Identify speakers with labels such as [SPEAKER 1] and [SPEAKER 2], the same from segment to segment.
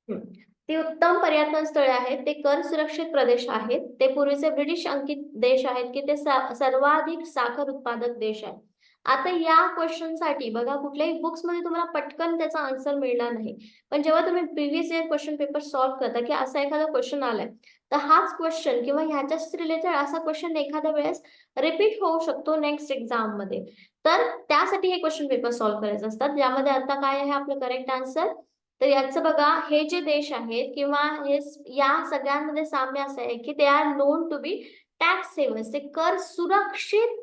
[SPEAKER 1] हं. ती उत्तम पर्यटन स्थळे आहेत, ते कर सुरक्षित प्रदेश आहेत, ते पूर्वीचे ब्रिटिश अंकित देश आहेत, की ते सर्वाधिक साखर उत्पादक देश आहेत. आता या क्वेशनसाठी बघा कुठल्याही बुक्समध्ये तुम्हाला पटकन त्याचा आन्सर मिळणार नाही. पण जेव्हा तुम्ही previous year question paper solve करता, की असा एखादा क्वेशन आलाय, तर हाच क्वेशन किंवा ह्याच्याशी रिलेटेड असा क्वेशन एखाद्या वेळेस रिपीट होऊ शकतो नेक्स्ट एक्झाममध्ये. तर त्यासाठी हे क्वेशन पेपर सॉल्व्ह करायचे असतात. ज्यामध्ये आता काय आहे आपलं करेक्ट आन्सर? तर याचं बघा हे जे देश आहेत किंवा या सगळ्यांमध्ये साम्य असं आहे की they are known to be tax havens. ते कर सुरक्षित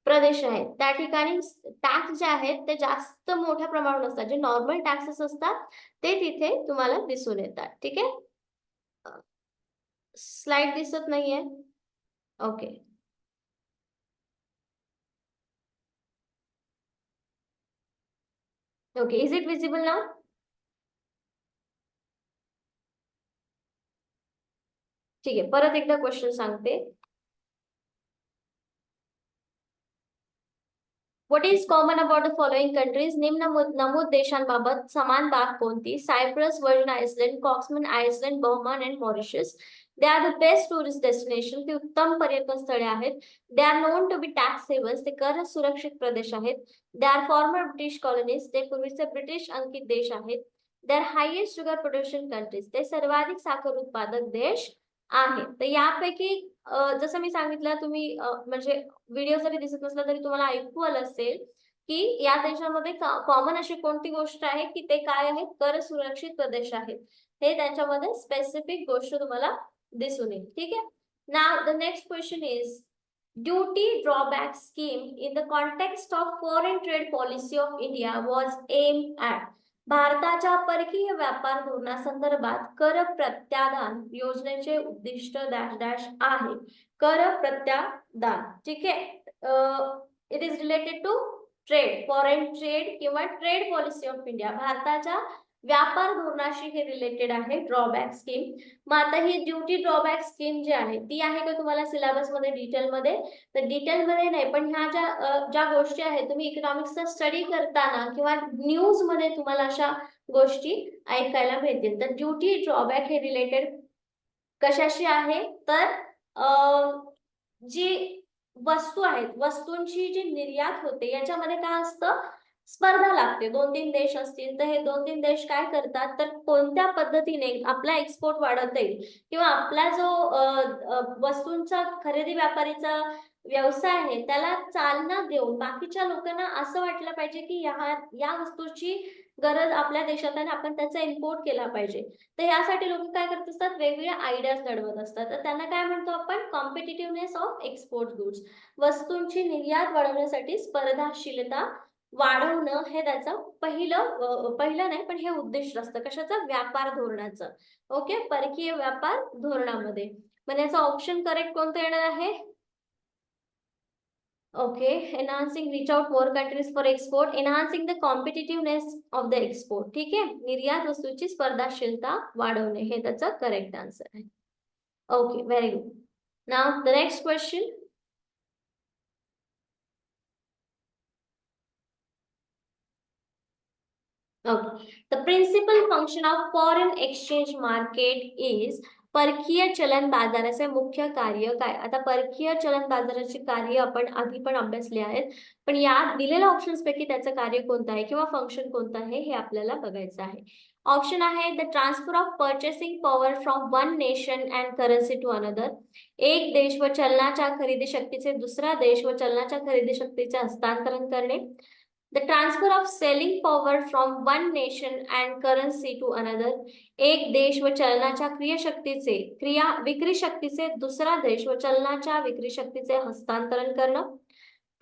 [SPEAKER 1] प्रदेश आहेत. त्या ठिकाणी टॅक्स जे आहेत ते जास्त मोठ्या प्रमाणावर नसतात. जे नॉर्मल टॅक्सेस असतात ते तिथे तुम्हाला दिसून येतात. ठीक आहे. स्लाइड दिसत नाहीये. Okay. Okay. Is it visible now? ठीक आहे. परत एकदा क्वेश्चन सांगते. What is common about the following countries? निम्न नमूद देशांबाबत समान बाब कोणती? Cyprus, Virgin island, Cayman island, Bahamas and Mauritius. They are the best tourist destination. ती उत्तम पर्यटन स्थळे आहेत. They are known to be tax havens. ते कर सुरक्षित प्रदेश आहेत. They are former British colonies. ते पूर्वीचे ब्रिटिश अंकित देश आहेत. They R highest sugar production countries. ते सर्वाधिक साखर उत्पादक देश आहेत. तर यापैकी जसं मी सांगितलं तुम्ही म्हणजे व्हिडिओ जरी दिसत नसला तरी तुम्हाला ऐकू आलं असेल, की या देशामध्ये कॉमन अशी कोणती गोष्ट आहे, की ते काय आहे? कर सुरक्षित प्रदेश आहेत. हे त्यांच्यामध्ये स्पेसिफिक गोष्ट तुम्हाला दिसून येईल. ठीक आहे. Now the next question is duty drawback scheme in the context of foreign trade policy of India was aim at. भारताच्या परकीय व्यापार धोरणासंदर्भात कर प्रत्यादान योजनेचे उद्दिष्ट डॅश डॅश आहे. कर प्रत्यादान. ठीक आहे. It is related to trade, foreign trade किंवा ट्रेड पॉलिसी ऑफ इंडिया. भारताच्या व्यापार धोरणाशी हे रिलेटेड आहे ड्रॉबॅक स्कीम. मग आता ही ड्युटी ड्रॉबॅक स्कीम जी आहे ती आहे का तुम्हाला सिलेबसमध्ये डिटेलमध्ये? तर डिटेलमध्ये नाही, पण ह्या ज्या गोष्टी आहेत तुम्ही इकॉनॉमिक्सचा स्टडी करताना किंवा न्यूजमध्ये तुम्हाला अशा गोष्टी ऐकायला मिळतील. तर ड्युटी ड्रॉबॅक हे रिलेटेड कशाशी आहे? तर जी वस्तू आहेत, वस्तूंची जी निर्यात होते याच्यामध्ये काय असतं? स्पर्धा लागते. 2-3 देश असतील तर हे 2-3 देश काय करतात? तर कोणत्या पद्धतीने आपला एक्सपोर्ट वाढवता येईल किंवा आपला जो वस्तूंचा खरेदी व्यापारीचा व्यवसाय आहे त्याला चालना देऊन बाकीच्या लोकांना असं वाटलं पाहिजे की या वस्तूची गरज आपल्या देशात आहे आणि आपण त्याचा इम्पोर्ट केला पाहिजे. तर यासाठी लोक काय करत असतात? वेगवेगळ्या आयडियाज लढवत असतात. तर त्यांना काय म्हणतो आपण? कॉम्पिटिटिव्हनेस ऑफ एक्सपोर्ट गुड्स. वस्तूंची निर्यात वाढवण्यासाठी स्पर्धाशीलता वाढवणं हे त्याचं पहिलं नाही, पण हे उद्दिष्ट असतं. कशाचं? व्यापार धोरणाचं. ओके. परकीय व्यापार धोरणामध्ये. मग याचा ऑप्शन करेक्ट कोणतं येणार आहे? Okay. Enhancing reach out more countries for export, enhancing the competitiveness of the export. ठीक आहे. निर्यात वस्तूची स्पर्धाशीलता वाढवणे हे त्याचं करेक्ट आन्सर आहे. Okay. Very good. Now the next question. Okay. The principal function of foreign exchange market is. परकीय चलन बाजाराचे मुख्य कार्य काय? आता परकीय चलन बाजाराचे कार्य आपण आधी पण अभ्यासले आहेत, पण या दिलेल्या ऑप्शन्स पैकी त्याचं कार्य कोणतं आहे किंवा फंक्शन कोणतं आहे हे आपल्याला बघायचं आहे. ऑप्शन आहे the transfer of purchasing power from one nation and currency to another. एक देश व चलनाच्या खरेदी शक्तीचे दुसरा देश व चलनाच्या खरेदी शक्तीचे हस्तांतरण करणे. The transfer of selling power from one nation and currency to another. एक देश व चलनाच्या विक्री शक्तीचे दुसरा देश व चलनाच्या विक्री शक्तीचे हस्तांतरण करणं.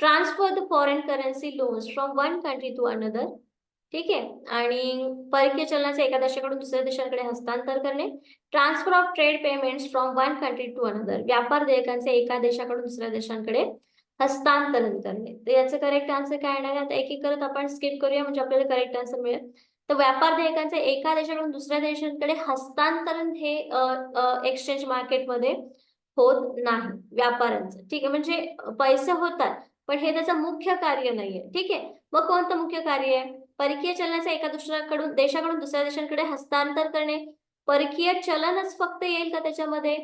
[SPEAKER 1] Transfer the foreign currency loans from one country to another. ठीक आहे. आणि परकीय चलनाचे एका देशाकडून दुसऱ्या देशाकडे हस्तांतर करणे. Transfer of trade payments from one country to another. व्यापार देयकांचे एका देशाकडून दुसऱ्या देशांकडे हस्तांतरण करणे. तर याचं करेक्ट आन्सर काय येणार आहे? आता एक एक करत आपण स्किप करूया म्हणजे आपल्याला करेक्ट आन्सर मिळेल. तर व्यापार देयकांचे एका देशाकडून दुसऱ्या देशांकडे हस्तांतरण हे एक्सचेंज मार्केटमध्ये होत नाही व्यापाऱ्यांचं. ठीक आहे. म्हणजे पैसे होतात पण हे त्याचं मुख्य कार्य नाहीये. ठीक आहे. मग कोणतं मुख्य कार्य आहे? परकीय चलनाचे एका देशाकडून दुसऱ्या देशांकडे हस्तांतर करणे. परकीय चलनच फक्त येईल का त्याच्यामध्ये?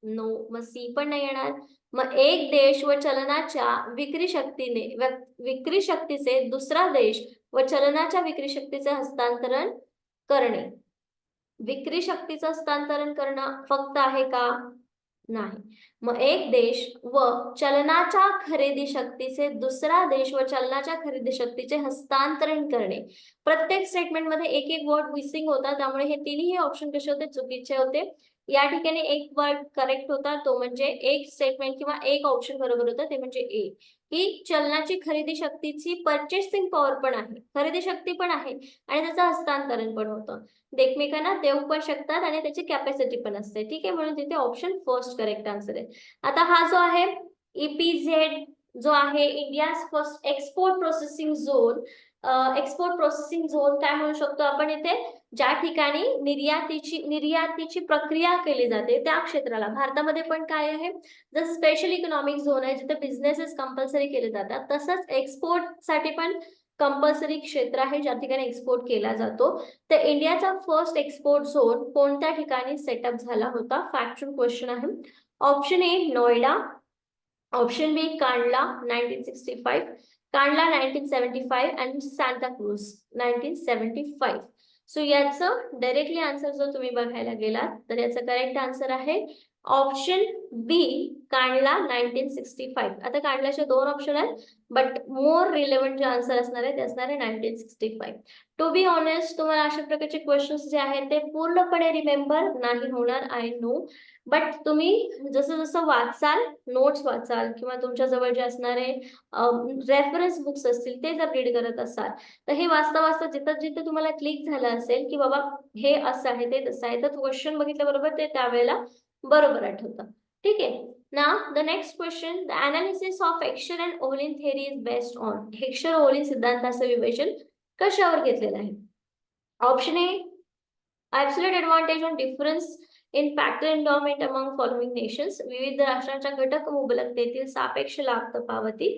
[SPEAKER 1] नो, मग सी पण नाही येणार. मग एक देश व चलनाच्या विक्री शक्तीचे दुसरा देश व चलनाच्या विक्री शक्तीचे हस्तांतरण करणे. विक्री शक्तीचं हस्तांतरण करणं फक्त आहे का? नाही. मग एक देश व चलनाच्या खरेदी शक्तीचे दुसरा देश व चलनाच्या खरेदी शक्तीचे हस्तांतरण करणे. प्रत्येक स्टेटमेंटमध्ये एक एक वर्ड मिसिंग होता, त्यामुळे हे तिन्ही ऑप्शन कसे होते? चुकीचे होते. या ठिकाणी एक वर्ड करेक्ट होता, तो म्हणजे एक स्टेटमेंट किंवा एक ऑप्शन बरोबर होतं, ते म्हणजे ए, की चलनाची खरेदी शक्तीची पर्चेसिंग पॉवर पण आहे, खरेदी शक्ती पण आहे आणि त्याचं हस्तांतरण पण होतं. ते एकमेकांना देऊ पण शकतात आणि त्याची कॅपॅसिटी पण असते. ठीक आहे, म्हणून तिथे ऑप्शन फर्स्ट करेक्ट आन्सर आहे. आता हा जो आहे EPZ जो आहे India's first export processing zone. Export processing zone काय म्हणू शकतो आपण इथे? ज्या ठिकाणी निर्यातीची प्रक्रिया केली जाते त्या क्षेत्राला. भारतामध्ये पण काय आहे? जसं स्पेशल इकॉनॉमिक झोन आहे जिथे बिझनेसेस कंपल्सरी केले जातात, तसंच एक्सपोर्ट साठी पण कंपल्सरी क्षेत्र आहे ज्या ठिकाणी एक्सपोर्ट केला जातो. तर इंडियाचा फर्स्ट एक्सपोर्ट झोन कोणत्या ठिकाणी सेटअप झाला होता? फॅक्च्युअल क्वेश्चन आहे. ऑप्शन ए नोएडा, ऑप्शन बी कांडला 1965, कांडला 1975 आणि सांताक्रूझ 1975. सो याचं डायरेक्टली आन्सर जर तुम्ही बघायला गेलात तर याचं करेक्ट आन्सर आहे ऑप्शन बी, कांडला 1965. आता कांडलाचे दोन ऑप्शन आहेत, बट मोर रिलेव्हंट जे आन्सर असणार आहे ते असणार आहे 1965. टू बी ऑनेस्ट, तुम्हाला अशा प्रकारचे क्वेश्चन्स जे आहेत ते पूर्णपणे रिमेंबर नाही होणार, आय नो. बट तुम्ही जसं जसं वाचाल, नोट्स वाचाल किंवा तुमच्या जवळ जे असणारे रेफरन्स बुक्स असतील ते जर रीड करत असाल, तर हे वाचता वाचता जिथं जिथं तुम्हाला क्लिक झालं असेल की बाबा हे असं आहे ते तसं आहे, तर क्वेश्चन बघितल्याबरोबर ते त्यावेळेला बरोबर आठवतं. ठीक आहे. Now the next question, the analysis of Heckscher and Ohlin theory is based on. Heckscher Ohlin सिद्धांताचं विवेचन कशावर घेतलेलं आहे? Option A absolute advantage on difference in factor endowment among following nations. विविध राष्ट्रांच्या घटक मुबलकतेतील सापेक्ष लाभ तफावती.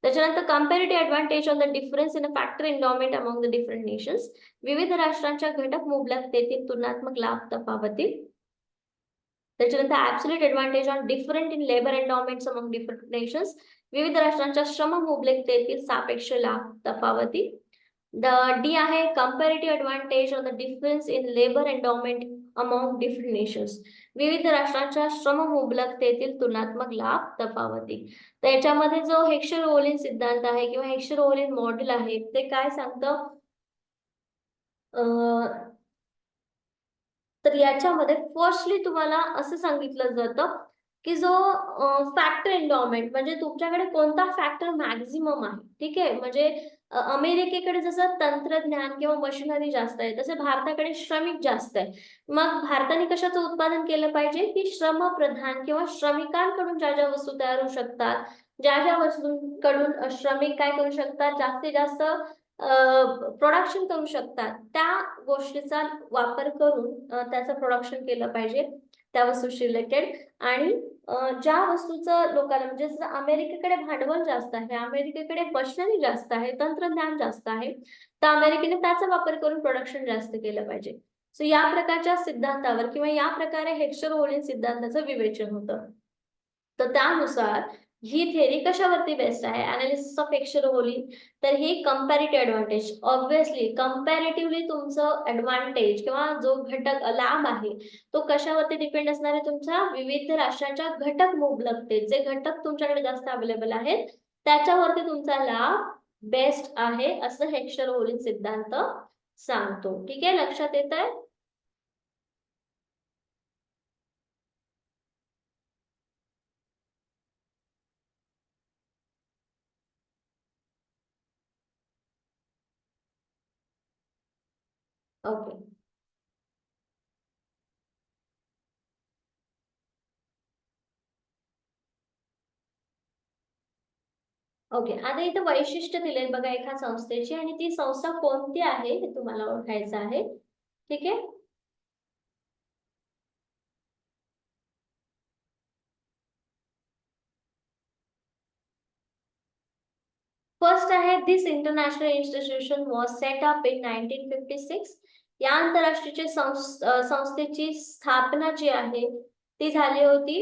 [SPEAKER 1] त्याच्यानंतर comparative advantage on the difference in a factor endowment among the different nations. विविध राष्ट्रांच्या घटक मुबलकतेतील तुलनात्मक लाभ तफावती. त्याच्यानंतर absolute advantage on different in labour endowments among different nations. विविध राष्ट्रांच्या श्रम मुबलकतेतील सापेक्ष लाभ तफावती. द डी आहे comparative advantage on the difference in labour endowment among different nations. विविध राष्ट्रांच्या श्रम मुबलकतेतील तुलनात्मक लाभ तफावती. तर याच्यामध्ये जो हेक्स्चर ओहलीन सिद्धांत आहे किंवा हेक्स्चर ओहलीन मॉडेल आहे ते काय सांगतं? तर याच्यामध्ये फर्स्टली तुम्हाला असं सांगितलं जातं की जो फॅक्टर एन्डॉवमेंट म्हणजे तुमच्याकडे कोणता फॅक्टर मॅक्झिमम आहे. ठीक आहे, म्हणजे अमेरिकेकडे जसं तंत्रज्ञान किंवा मशिनरी जास्त आहे, तसे भारताकडे श्रमिक जास्त आहे. मग भारताने कशाचं उत्पादन केलं पाहिजे की श्रमप्रधान किंवा श्रमिकांकडून ज्या ज्या वस्तू तयार होऊ शकतात, ज्या ज्या वस्तूंकडून श्रमिक काय करू शकतात, जास्तीत जास्त प्रोडक्शन करू शकतात, त्या गोष्टीचा वापर करून त्याचं प्रोडक्शन केलं पाहिजे त्या वस्तूशी रिलेटेड. आणि ज्या वस्तूचं लोकांना म्हणजे जसं अमेरिकेकडे भांडवल जास्त आहे, अमेरिकेकडे मशिनरी जास्त आहे, तंत्रज्ञान जास्त आहे, तर अमेरिकेने त्याचा वापर करून प्रोडक्शन जास्त केलं पाहिजे. सो या प्रकारच्या सिद्धांतावर किंवा या प्रकारे हेक्स्चर ओहलीन सिद्धांताचं विवेचन होतं. तर त्यानुसार ही थेरी कशावरती बेस्ड आहे? Analysis of Heckscher Ohlin. तर ही कंपॅरेटिव्ह ॲडव्हांटेज, ऑब्व्हियसली कंपॅरेटिव्हली तुमचं ॲडव्हांटेज किंवा जो घटक लाभ आहे तो कशावरती डिपेंड असणार आहे? तुमच्या विविध राष्ट्रांच्या घटक मुबलकते, जे घटक तुमच्याकडे जास्त अवेलेबल आहेत त्याच्यावरती तुमचा लाभ बेस्ट आहे असं हेक्स्चर ओहलीन सिद्धांत सांगतो. ठीक आहे, लक्षात येत आहे? ओके. ओके, आता इथं वैशिष्ट्य दिले बघा एका संस्थेची आणि ती संस्था कोणती आहे हे तुम्हाला ओळखायचं आहे. ठीक आहे. फर्स्ट आहे, this international institution was set up in 1956. या आंतरराष्ट्रीय संस्थेची स्थापना जी आहे ती झाली होती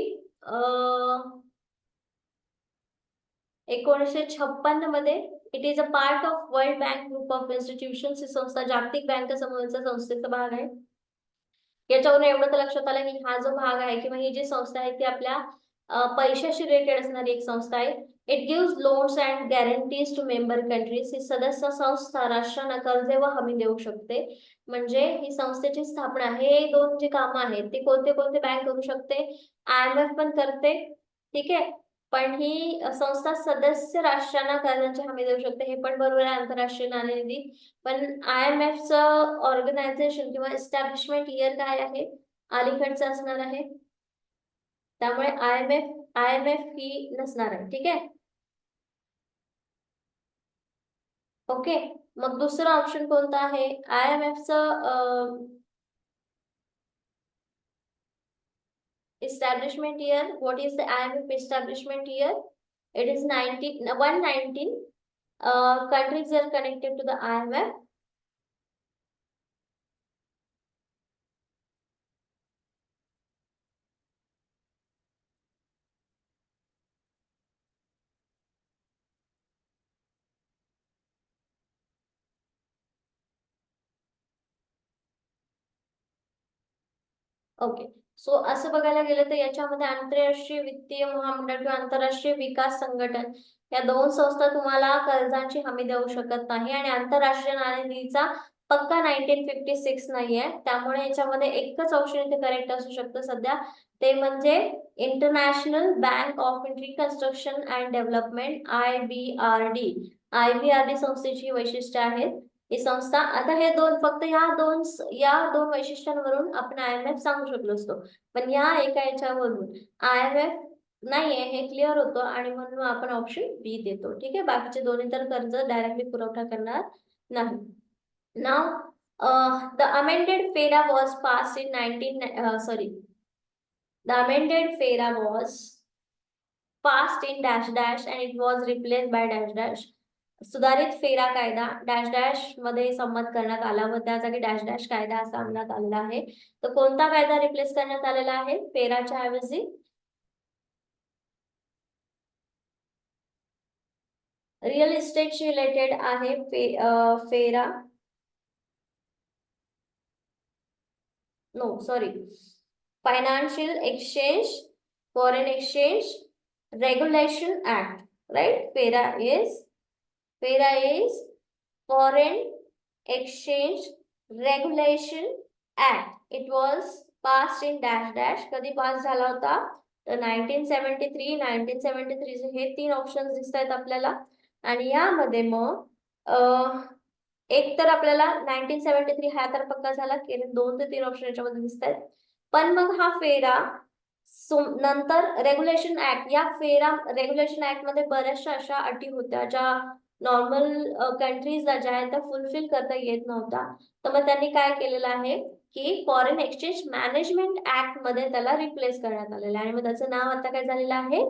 [SPEAKER 1] 1956 मध्ये. It is a part of World Bank group of institutions. ही संस्था जागतिक बँक समूहाचा संस्थेचा भाग आहे. याच्यावरून एवढं तर लक्षात आलं की हा जो भाग आहे किंवा ही जी संस्था आहे ती आपल्या पैशाशी रिलेटेड असणारी एक संस्था आहे. It gives loans and guarantees to member countries. ही सदस्य संस्था राष्ट्रांना कर्जे व हमी देऊ शकते. म्हणजे ही संस्थेची स्थापना, हे दोन जे काम आहेत ते कोणते कोणते बँक करू शकते? IMF पण करते, ठीक आहे. पण ही संस्था सदस्य राष्ट्रांना कर्जाची हमी देऊ शकते, हे पण बरोबर आहे. आंतरराष्ट्रीय नाणेनिधी. पण IMF चं ऑर्गनायझेशन किंवा एस्टॅब्लिशमेंट इयर काय आहे? अलीकडचं असणार आहे. त्यामुळे IMF ही नसणार आहे, ठीक आहे. ओके, मग दुसरा ऑप्शन कोणता आहे? IMF चं establishment year. What is the IMF establishment year? It is 119. Countries are connected to the IMF. Okay, so असं बघायला गेलं तर याच्यामध्ये आंतरराष्ट्रीय वित्तीय महामंडळ किंवा आंतरराष्ट्रीय विकास संघटन या दोन संस्था तुम्हाला कर्जाची हमी देऊ शकत नाही. आणि आंतरराष्ट्रीय नाणेनिधीचा पक्का 1956 नाहीये. त्यामुळे याच्यामध्ये एकच ऑप्शन इथे करेक्ट असू शकतं सध्या, ते म्हणजे international bank of reconstruction and development, IBRD. IBRD संस्थेची वैशिष्ट्य आहेत ही संस्था. आता हे दोन, फक्त या दोन वैशिष्ट्यांवरून आपण IMF सांगू शकलो असतो, पण या एका याच्यावरून IMF नाहीये हे क्लिअर होतं आणि म्हणून आपण ऑप्शन बी देतो, ठीक आहे. बाकीचे दोन्ही तर कर्ज डायरेक्टली पुरवठा करणार नाही. नाव द अमेंडेड फेरा was pass in 19 sorry, the amended FERA was passed in dash dash and it was replaced by dash dash. सुधारित फेरा कायदा डॅश डॅश मध्ये संमत करण्यात आला व त्या जागी डॅश डॅश कायदा असा अंमलात आलेला आहे. तर कोणता कायदा रिप्लेस करण्यात आलेला आहे फेराच्या ऐवजी? रिअल इस्टेटशी रिलेटेड आहे FERA. No sorry, financial exchange foreign exchange regulation act, right. FERA is Foreign Exchange Regulation Act. It was passed in dash dash. कधी पास झाला होता? तर 1973. 1973 हे तीन ऑप्शन दिसत आहेत आपल्याला. आणि यामध्ये मग एक तर आपल्याला 1973 हा तर पक्का झाला की 2 ते 3 ऑप्शन याच्यामध्ये दिसत आहेत. पण मग हा फेरा नंतर रेग्युलेशन ऍक्ट, या फेरा रेग्युलेशन ऍक्ट मध्ये बऱ्याचशा अशा अटी होत्या ज्या नॉर्मल कंट्रीजला ज्या आहेत त्या फुलफिल करता येत नव्हता. तर मग त्यांनी काय केलेलं आहे की फॉरेन एक्सचेंज मॅनेजमेंट ऍक्ट मध्ये त्याला रिप्लेस करण्यात आलेलं आहे. आणि मग त्याचं नाव आता काय झालेलं आहे?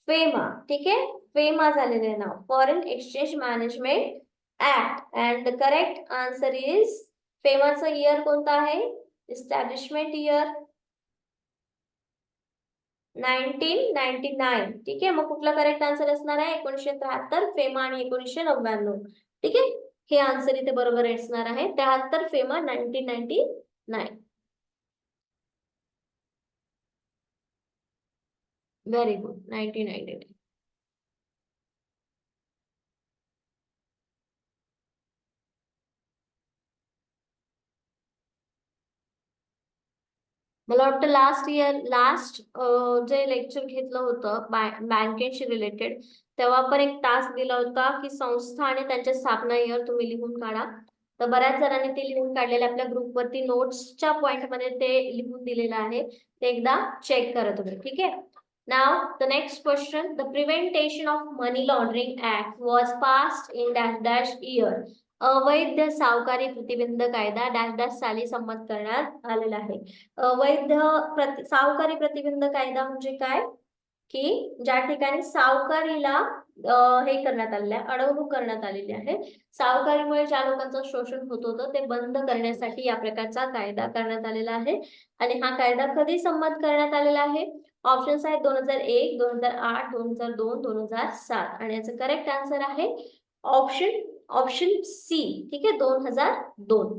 [SPEAKER 1] फेमा, ठीक आहे. फेमा झालेलं आहे नाव, foreign exchange management act. And the correct answer is, फेमाचं इयर कोणतं आहे? इस्टॅब्लिशमेंट इयर 1999, ठीक आहे. मग कुठला करेक्ट आन्सर असणार आहे? 1973 फेमा आणि 1999, ठीक आहे. हे आन्सर इथे बरोबर असणार आहे. 73 फेमा 1999. Very good, 1999. मला वाटतं लास्ट जे लेक्चर घेतलं होतं बँकेशी रिलेटेड, तेव्हा पण एक टास्क दिला होता की संस्था आणि त्यांच्या स्थापना इयर तुम्ही लिहून काढा. तर बऱ्याच जणांनी ते लिहून काढलेले आपल्या ग्रुपवरती नोट्सच्या पॉइंटमध्ये ते लिहून दिलेलं आहे. ते एकदा चेक करा तुम्ही, ठीक आहे. Now the next question, the prevention of money laundering act was passed in dash dash year. अवैध सावकारी प्रतिबंध कायदा डॅश डॅश साली संमत करण्यात आलेला आहे. अवैध सावकारी प्रतिबंध कायदा म्हणजे काय? की ज्या ठिकाणी सावकारीला हे करण्यात आलेलं आहे, अडवणूक करण्यात आलेली आहे. सावकारीमुळे ज्या लोकांचं शोषण होत होतं ते बंद करण्यासाठी या प्रकारचा कायदा करण्यात आलेला आहे. आणि हा कायदा कधी संमत करण्यात आलेला आहे? ऑप्शन्स आहेत 2001, 2008, 2002, 2007 आणि याचं करेक्ट आन्सर आहे ऑप्शन सी. ठीक आहे, 2002.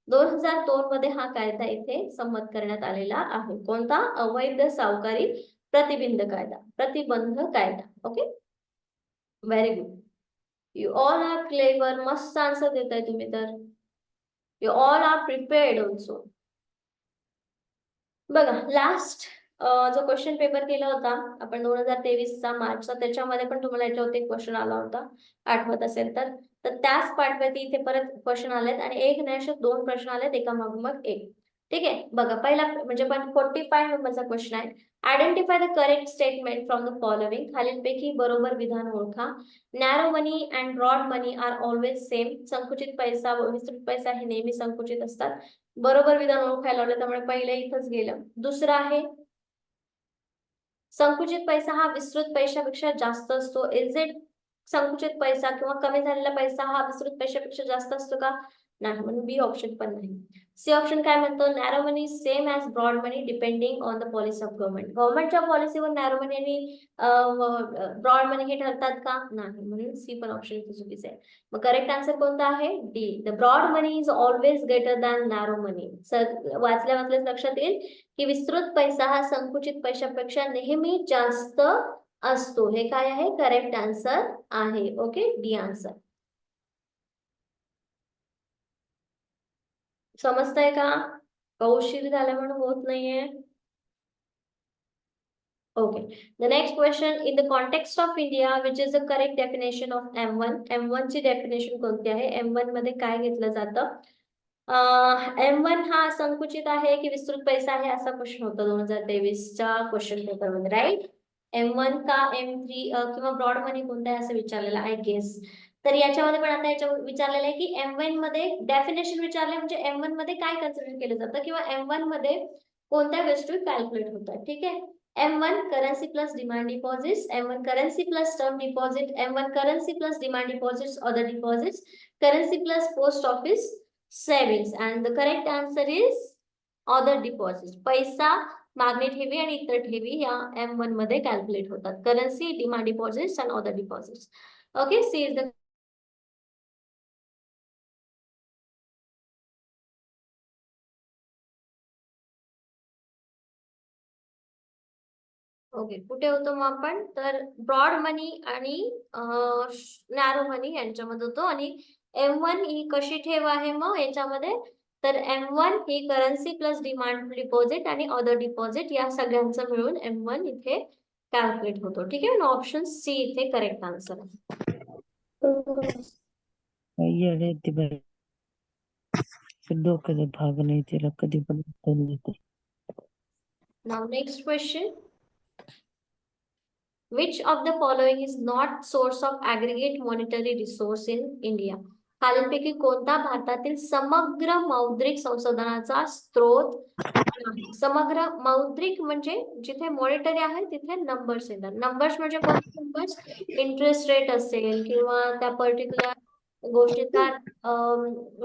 [SPEAKER 1] 2002 मध्ये हा कायदा इथे संमत करण्यात आलेला आहे. कोणता? अवैध सावकारी प्रतिबंध कायदा. Okay, very good. You all are clever. मस्त आन्सर देताय तुम्ही तर. You all are prepared also. बघा, लास्ट जो क्वेश्चन पेपर केला होता आपण 2023चा मार्चचा, त्याच्यामध्ये पण तुम्हाला याच्यावरती क्वेश्चन आला होता, आठवत असेल तर. तर त्याच पाठवरती इथे परत क्वेश्चन आलेत आणि एक नाही असे 2 प्रश्न आलेत एका मागोमाग एक. ठीक आहे, बघा पहिला म्हणजे 45 नंबरचा क्वेश्चन आहे. Identify the correct statement from the following. खालीलपैकी बरोबर विधान ओळखा. Narrow money and broad money are always same. संकुचित पैसा व विस्तृत पैसा हे नेहमी संकुचित असतात. बरोबर विधान ओळखायला लावलं, त्यामुळे पहिले इथंच गेलं. दुसरं आहे, संकुचित पैसा हा विस्तृत पैशापेक्षा जास्त असतो. Is it? संकुचित पैसा किंवा कमी झालेला पैसा हा विस्तृत पैशापेक्षा जास्त असतो का? नाही, म्हणून बी ऑप्शन पण नाही. सी ऑप्शन काय म्हणतो? Narrow money same as broad money depending on the policy of government. गव्हर्नमेंटच्या पॉलिसीवर नॅरो मनी आणि ब्रॉड मनी हे ठरतात का? नाही, म्हणून सी पण ऑप्शन इथे चुकीचं आहे. मग करेक्ट आन्सर कोणता आहे? D. The broad money is always greater than narrow money. वाचल्या लक्षात येईल की विस्तृत पैसा हा संकुचित पैशापेक्षा नेहमी जास्त असतो. हे काय आहे? करेक्ट आन्सर आहे. Okay, D answer. समजतंय का? उशीर झाला म्हणून होत नाहीये. Okay. The next question, in the context of India, which is the correct definition of M1? M1 ची डेफिनेशन कोणती आहे? M1 मध्ये काय घेतलं जातं? M1 हा संकुचित आहे की विस्तृत पैसा आहे, असा क्वेश्चन होता 2023च्या क्वेश्चन पेपर मध्ये, राईट? M1 का M3 किंवा ब्रॉड मनी कोणता आहे असं विचारलेलं आहे, गेस. तर याच्यामध्ये पण आता याच्या विचारलेलं आहे की M1 मध्ये डेफिनेशन विचारले, म्हणजे M1 मध्ये काय कन्सिडर केलं जातं किंवा M1 मध्ये कोणत्या गोष्टी कॅल्क्युलेट होतात. ठीक आहे, M1 currency plus demand deposits, M1 currency plus term deposit, M1 currency plus demand deposits, other deposits, currency plus post office savings, and the correct answer is other deposits. पैसा, मागणी ठेवी आणि इतर ठेवी या M1 मध्ये कॅल्क्युलेट होतात. Currency, demand deposits आणि other deposits. Okay, C is the okay. कुठे होतो मग आपण? तर ब्रॉड मनी आणि नॅरो मनी यांच्यामध्ये होतो. आणि M1 ही कशी ठेव आहे मग याच्यामध्ये? तर M1 ही करन्सी प्लस डिमांड डिपॉझिट आणि अदर डिपॉझिट या सगळ्यांचं मिळून M1 इथे कॅल्क्युलेट होतो. ठीक आहे, ऑप्शन सी इथे करेक्ट आन्सर आहे.
[SPEAKER 2] डोक्याचा भाग नाही, त्याला कधी पण
[SPEAKER 1] Now next question. Which of the following is not source of aggregate monetary resource in India? खालीलपैकी कोणता भारतातील समग्र मौद्रिक संसाधनाचा स्रोत नाही? समग्र मौद्रिक म्हणजे जिथे मॉनिटरी आहे तिथे नंबर्स येतात. नंबर्स म्हणजे कोणते नंबर्स? इंटरेस्ट रेट असेल किंवा त्या पर्टिक्युलर गोष्टीचा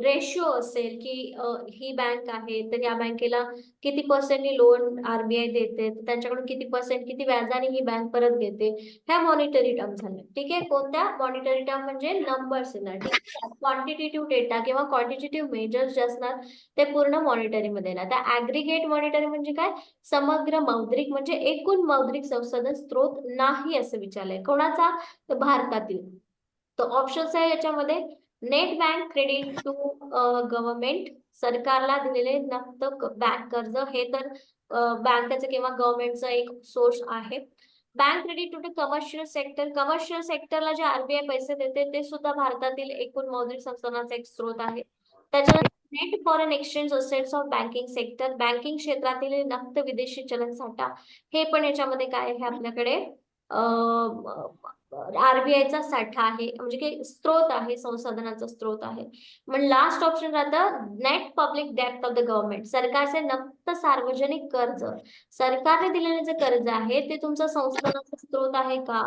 [SPEAKER 1] रेशिओ असेल की ही बँक आहे तर या बँकेला किती पर्सेंटनी लोन आरबीआय देते, त्यांच्याकडून किती पर्सेंट किती व्याजाने ही बँक परत घेते, ह्या मॉनिटरी टर्म झाल्या. ठीक आहे, कोणत्या? मॉनिटरी टर्म म्हणजे नंबर्स येणार. ठीक आहे, क्वांटिटेटिव्ह डेटा किंवा क्वांटिटेटिव्ह मेजर्स जे असणार ते पूर्ण मॉनिटरी मध्ये येणार. त्या ऍग्रिगेट मॉनिटरी म्हणजे काय? समग्र मौद्रिक म्हणजे एकूण मौद्रिक संसाधन स्त्रोत नाही असं विचारलंय. कोणाचा? तर भारतातील. तर ऑप्शन्स आहे याच्यामध्ये, net bank credit to government, सरकारला दिलेले नक्त बँक कर्ज, हे तर बँकेचं किंवा गव्हर्नमेंटचा एक सोर्स आहे. Bank credit to the commercial sector, commercial सेक्टरला जे आरबीआय पैसे देते ते सुद्धा भारतातील एकूण मौद्रिक संसाधनाचा एक स्रोत आहे. त्याच्यानंतर net foreign exchange assets of banking sector, banking क्षेत्रातील नक्त विदेशी चलन साठा, हे पण याच्यामध्ये काय आहे आपल्याकडे? आरबीआयचा साठा आहे, म्हणजे काही स्त्रोत आहे, संसाधनाचा स्त्रोत आहे. मग लास्ट ऑप्शन राहतं नेट पब्लिक डेब्ट ऑफ द गव्हर्नमेंट, सरकारचे नक्त सार्वजनिक कर्ज. सरकारने दिलेले जे कर्ज आहे ते तुमचा संसाधनाचा स्त्रोत आहे का?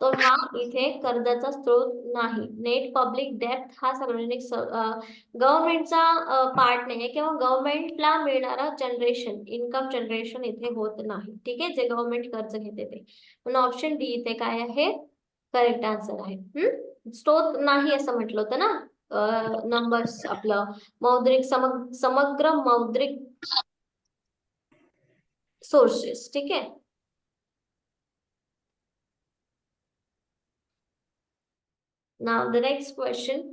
[SPEAKER 1] तर हा इथे कर्जाचा स्रोत नाही. नेट पब्लिक डेब्ट हा सार्वजनिक गव्हर्नमेंटचा पार्ट नाही किंवा गव्हर्नमेंटला मिळणारा जनरेशन, इन्कम जनरेशन इथे होत नाही. ठीक आहे, जे गव्हर्नमेंट कर्ज घेते ते. म्हणून ऑप्शन डी इथे काय आहे, करेक्ट आन्सर आहे. स्रोत नाही असं म्हटलं होतं ना, नंबर्स आपलं मौद्रिक समग्र मौद्रिक सोर्सेस. ठीक आहे. Now the next question.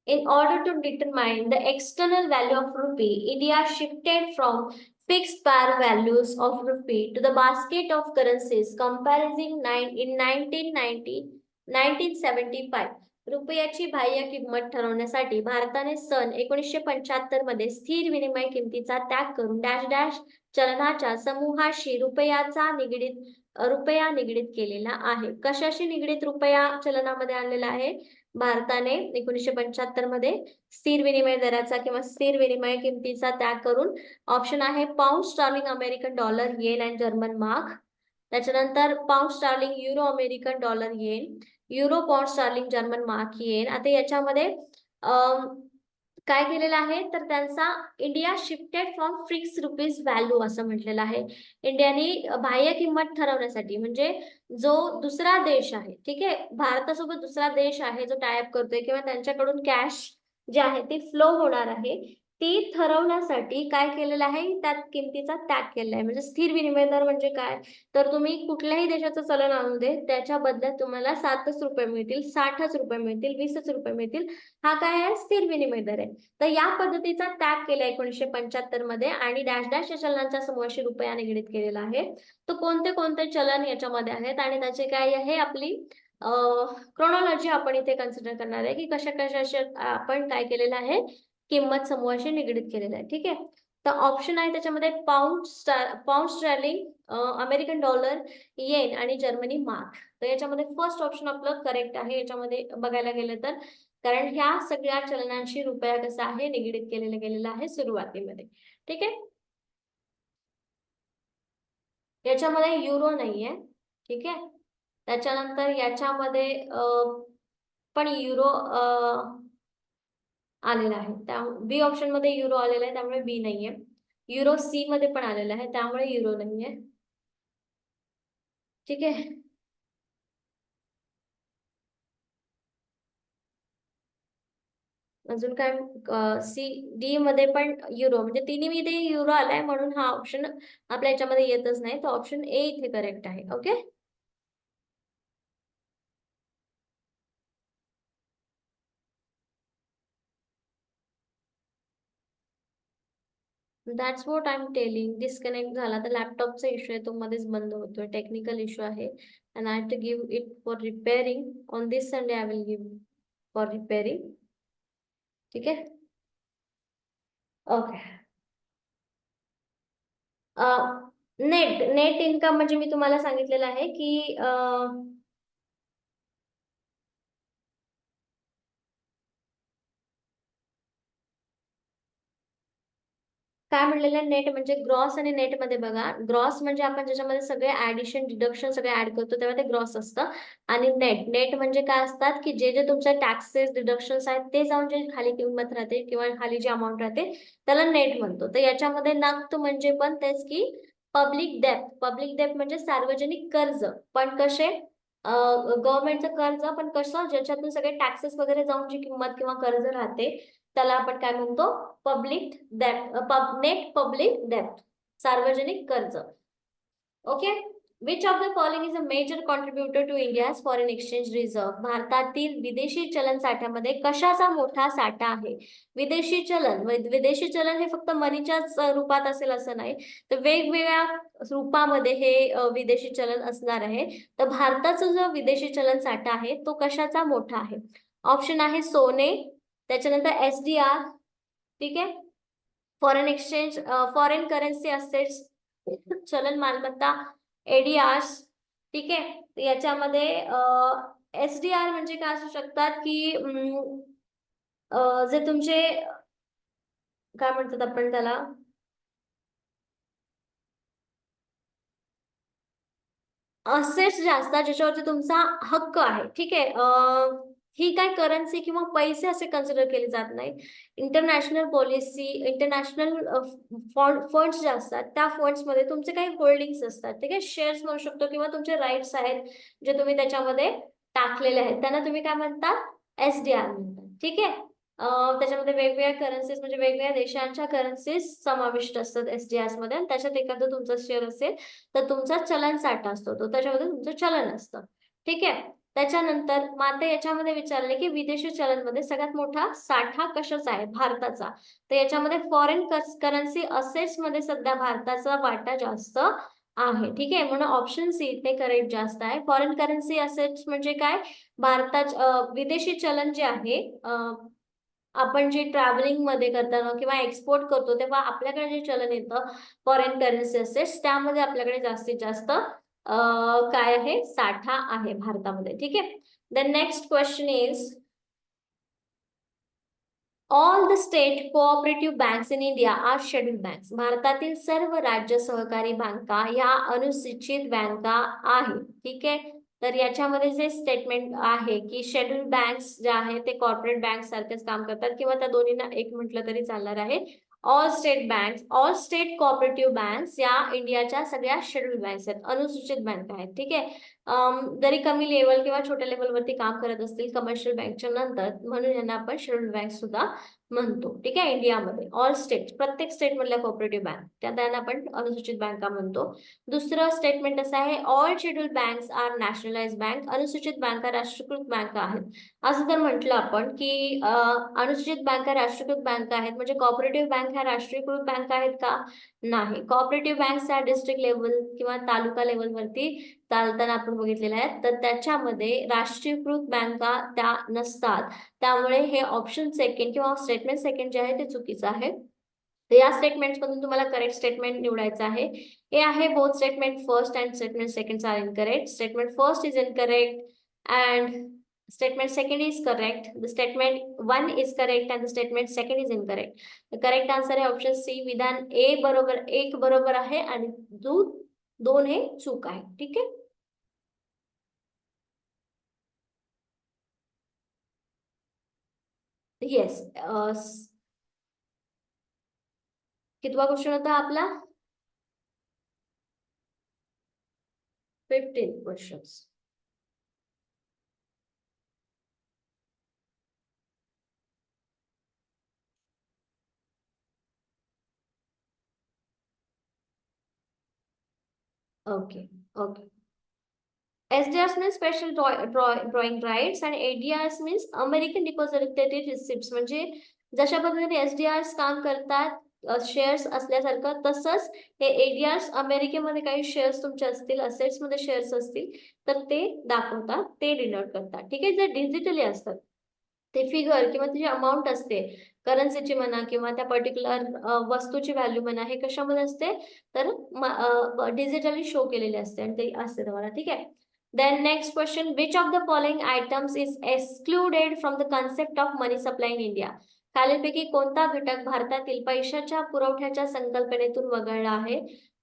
[SPEAKER 1] In order to determine the external value of rupee, India shifted from fixed par values of rupee to the basket of currencies comprising in 1990 1975. रुपयाची बाह्य किंमत ठरवण्यासाठी भारताने सन 1975 मध्ये स्थिर विनिमय किमतीचा त्याग करून डॅश डॅश चलनाच्या समूहाशी रुपया निगडीत केलेला आहे. कशाशी निगडीत रुपया चलनामध्ये आणलेला आहे? भारताने 1975 मध्ये स्थिर विनिमय दराचा किंवा स्थिर विनिमय किमतीचा त्याग करून. ऑप्शन आहे pound sterling, American dollar, yen and German mark. त्याच्यानंतर pound sterling, euro, American dollar, yen, euro, pound sterling, German mark, yen. आता याच्यामध्ये काय केलेलं आहे तर त्यांचा India shifted from fix rupees value असं म्हटलेलं आहे. इंडियाने बाह्य किंमत ठरवण्यासाठी म्हणजे जो दुसरा देश आहे, ठीक आहे, भारतासोबत दुसरा देश आहे जो टायअप करतोय किंवा त्यांच्याकडून कॅश जे आहे ते फ्लो होणार आहे, ती ठरवण्यासाठी काय केलेलं आहे, त्यात किमतीचा त्याग केलेला आहे. म्हणजे स्थिर विनिमय दर म्हणजे काय, तर तुम्ही कुठल्याही देशाचं चलन आणू दे, त्याच्या बदल्यात तुम्हाला 7च रुपये मिळतील, 60च रुपये मिळतील, 20च रुपये मिळतील. हा काय आहे, स्थिर विनिमय दर आहे. तर या पद्धतीचा त्याग केला 1975 मध्ये आणि डॅश डॅश या चलनांच्या समूहाशी रुपया निगडीत केलेला आहे. तर कोणते कोणते चलन याच्यामध्ये आहेत आणि त्याचे काय आहे, आपली क्रोनॉलॉजी आपण इथे कन्सिडर करणार आहे की कशा कशा आपण काय केलेलं आहे, किंमत समूहाशी निगडीत केलेलं आहे. ठीक आहे. तर ऑप्शन आहे त्याच्यामध्ये पाऊंड स्टर्लिंग, अमेरिकन डॉलर, येन आणि जर्मनी मार्क. तर याच्यामध्ये फर्स्ट ऑप्शन आपलं करेक्ट आहे याच्यामध्ये बघायला गेलं तर, कारण ह्या सगळ्या चलनांशी रुपया कसा आहे निगडीत केलेलं गेलेला आहे सुरुवातीमध्ये. ठीक आहे. याच्यामध्ये युरो नाहीये. ठीक आहे. त्याच्यानंतर याच्यामध्ये पण युरो आलेला आहे, त्या बी ऑप्शन मध्ये युरो आलेला आहे त्यामुळे बी नाहीये. युरो सी मध्ये पण आलेला आहे त्यामुळे युरो नाहीये. ठीक आहे. अजून काय, सी डी मध्ये पण युरो, म्हणजे तिन्ही मध्ये युरो आलाय म्हणून हा ऑप्शन आपल्या याच्यामध्ये येतच नाही. तर ऑप्शन ए इथे करेक्ट आहे. Okay. That's what I am telling. Disconnect झाला तर लॅपटॉपचा इश्यू आहे, तो मध्येच बंद होतोय, टेक्निकल इश्यू आहे. And I have to give it for repairing. On this Sunday I will give for repairing. ठीक आहे. ओके. नेट नेट इन्कम म्हणजे मी तुम्हाला सांगितलेलं आहे की काय म्हणलेलं, नेट म्हणजे ग्रॉस आणि नेट मध्ये बघा. ग्रॉस म्हणजे आपण ज्याच्यामध्ये सगळे ऍडिशन डिडक्शन सगळे ऍड करतो तेव्हा ते ग्रॉस असतं. आणि नेट नेट म्हणजे काय असतात की जे जे तुमच्या टॅक्सेस डिडक्शन्स आहेत ते जाऊन जे खाली किंमत राहते किंवा खाली जी अमाऊंट राहते त्याला नेट म्हणतो. तर याच्यामध्ये नक्त म्हणजे पण तेच की पब्लिक डेप्ट. पब्लिक डेप्ट म्हणजे सार्वजनिक कर्ज, पण कसे, गव्हर्नमेंटचं कर्ज पण कसं, ज्याच्यातून सगळे टॅक्सेस वगैरे जाऊन जी किंमत किंवा कर्ज राहते त्याला आपण काय म्हणतो, पब्लिक डेप्ट. नेट पब्लिक डेप्ट, सार्वजनिक कर्ज. Okay. Which of the following is a major कॉन्ट्रीब्युटर to India's foreign exchange reserve. भारतातील विदेशी चलन साठ्यामध्ये कशाचा मोठा साठा आहे? विदेशी चलन, विदेशी चलन हे फक्त मनीच्याच रूपात असेल असं नाही, तर वेगवेगळ्या रूपामध्ये हे विदेशी चलन असणार आहे. तर भारताचा जो विदेशी चलन साठा आहे तो कशाचा मोठा आहे? ऑप्शन आहे सोने, त्याच्यानंतर एसडीआर, ठीक आहे, foreign exchange, foreign currency assets, चलन मालमत्ता, एडीआर्स. ठीक आहे. तर याच्यामध्ये एसडीआर म्हणजे काय असू शकतात की जे तुमचे काय म्हणतात आपण त्याला, असेट्स जे असतात ज्याच्यावरती तुमचा हक्क आहे, ठीक आहे. ही काय करन्सी किंवा पैसे असे कन्सिडर केले जात नाही. इंटरनॅशनल पॉलिसी, इंटरनॅशनल फंड्स जे असतात त्या फंड्समध्ये तुमचे काही होल्डिंग्स असतात, ठीक आहे. शेअर्स म्हणू शकतो किंवा तुमचे राईट्स आहेत जे तुम्ही त्याच्यामध्ये टाकलेले आहेत, त्यांना तुम्ही काय म्हणतात, SDR म्हणतात, ठीक आहे. त्याच्यामध्ये वेगवेगळ्या करन्सीज म्हणजे वेगवेगळ्या देशांच्या करन्सीज समाविष्ट असतात SDRs मध्ये, आणि त्याच्यात एखादं तुमचा शेअर असेल तर तुमचा चलन साठा असतो तो, त्याच्यामध्ये तुमचं चलन असतं, ठीक आहे. त्याच्यानंतर मग आता याच्यामध्ये विचारले की विदेशी चलनमध्ये सगळ्यात मोठा साठा कशाचा आहे, भारताचा. तर याच्यामध्ये फॉरेन करन्सी असेट्स मध्ये सध्या भारताचा वाटा जास्त आहे, ठीक आहे. म्हणून ऑप्शन सी इथे करेक्ट जास्त आहे. फॉरेन करन्सी असेट्स म्हणजे काय, विदेशी चलन जे आहे, आपण जे ट्रॅव्हलिंग मध्ये करताना किंवा एक्सपोर्ट करतो तेव्हा आपल्याकडे जे चलन येतं फॉरेन करन्सी असेट्स, त्यामध्ये आपल्याकडे जास्तीत जास्त काय आहे, साठा आहे भारतामध्ये, ठीक आहे. The next question is, all the state cooperative banks in India are scheduled banks. भारतातील सर्व राज्य सहकारी बँका या अनुसूचित बँका आहेत, ठीक आहे. तर याच्यामध्ये जे स्टेटमेंट आहे की शेड्यूल्ड बँक्स ज्या आहेत ते कॉर्पोरेट बँक सारखेच काम करतात किंवा त्या दोन्हींना एक म्हटलं तरी चालणार आहे. ऑल स्टेट कोऑपरेटिव्ह बँक्स या इंडियाच्या सगळ्या शेड्यूल्ड बँक्स आहेत, अनुसूचित बँका आहेत, ठीक आहे. जरी कमी लेवल किंवा छोट्या लेवलवरती काम करत असतील कमर्शियल बँकच्या नंतर, म्हणून यांना आपण शेड्यूल्ड बँक सुद्धा म्हणतो, ठीक आहे. इंडियामध्ये ऑल स्टेट, प्रत्येक स्टेट मधल्या कोऑपरेटिव्ह बँक त्यांना आपण अनुसूचित बँका म्हणतो. दुसरं स्टेटमेंट असं आहे, all scheduled banks are nationalise bank. अनुसूचित बँका राष्ट्रीयकृत बँका आहेत. असं जर म्हटलं आपण की अनुसूचित बँका राष्ट्रीयकृत बँका आहेत म्हणजे कोऑपरेटिव्ह बँक ह्या राष्ट्रीयकृत बँका आहेत का, नाही. कोऑपरेटिव्ह बँक्स ह्या डिस्ट्रिक्ट लेवल किंवा तालुका लेवलवरती चालताना आपण बघितलेले आहेत, तर त्याच्यामध्ये राष्ट्रीयकृत बँका त्या नसतात. त्यामुळे हे ऑप्शन सेकंड किंवा स्टेटमेंट सेकंड जे आहे ते चुकीचं आहे. तर या स्टेटमेंट मधून तुम्हाला करेक्ट स्टेटमेंट निवडायचं आहे. हे आहे, both statement first and statement second are incorrect. Statement first is incorrect and statement second is correct. The statement one is correct and the statement second is incorrect. The correct answer आहे option C, विधान ए बरोबर एक बरोबर आहे आणि दोन हे चूक आहे, ठीक आहे. येस, कितवा क्वेश्चन होता आपला, 15 questions. Okay okay. SDRs means special drawing rights and ADRs means American Depository Receipts. म्हणजे जशा पद्धतीने SDRs काम करतात शेअर्स असल्यासारखं, तसंच हे ADRs अमेरिकेमध्ये काही शेअर्स तुमचे असतील, असेट्स मध्ये शेअर्स असतील तर ते दाखवतात, ते डिनोट करतात, ठीक आहे. जे डिजिटली असतात ते फिगर किंवा त्याची अमाऊंट असते करन्सीची म्हणा किंवा त्या पर्टिक्युलर वस्तूची व्हॅल्यू म्हणा, हे कशामध्ये असते तर डिजिटली शो केलेले असते आणि ते असते तुम्हाला, ठीक आहे. Then next question, which of the following items is excluded from the concept of money supply in India? खालीलपैकी कोणता घटक भारतातील पैशाच्या पुरवठ्याच्या संकल्पनेतून वगळला आहे?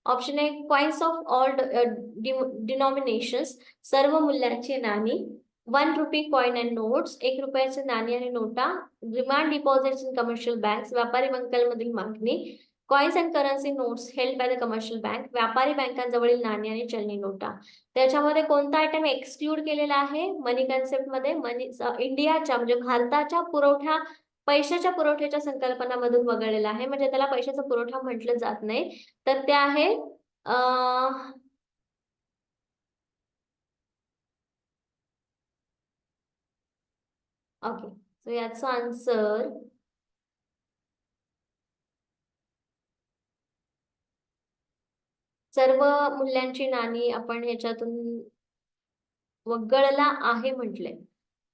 [SPEAKER 1] Option A, coins of all डिनॉमिनेशन्स, सर्व मूल्याची नाणी. 1 रुपी कॉइन अँड नोट्स, 1 रुपयाचे नाणी आणि नोटा. Demand deposits in commercial banks, व्यापारी बँकांमधील मागणी. Coins and currency notes held by the commercial bank, व्यापारी बँकांजवळील नाणी आणि चलनी नोटा. त्याच्यामध्ये कोणता आयटम एक्सक्लूड केलेला आहे मनी कन्सेप्ट मध्ये, इंडियाच्या म्हणजे भारताच्या पैशाच्या पुरवठ्याच्या संकल्पनामधून वगळलेला आहे, म्हणजे त्याला पैशाचा पुरवठा म्हटलं जात नाही. तर ते आहे ओके. सो याचा आन्सर सर्व मूल्यांची नाणी आपण ह्याच्यातून वगळला आहे म्हटले,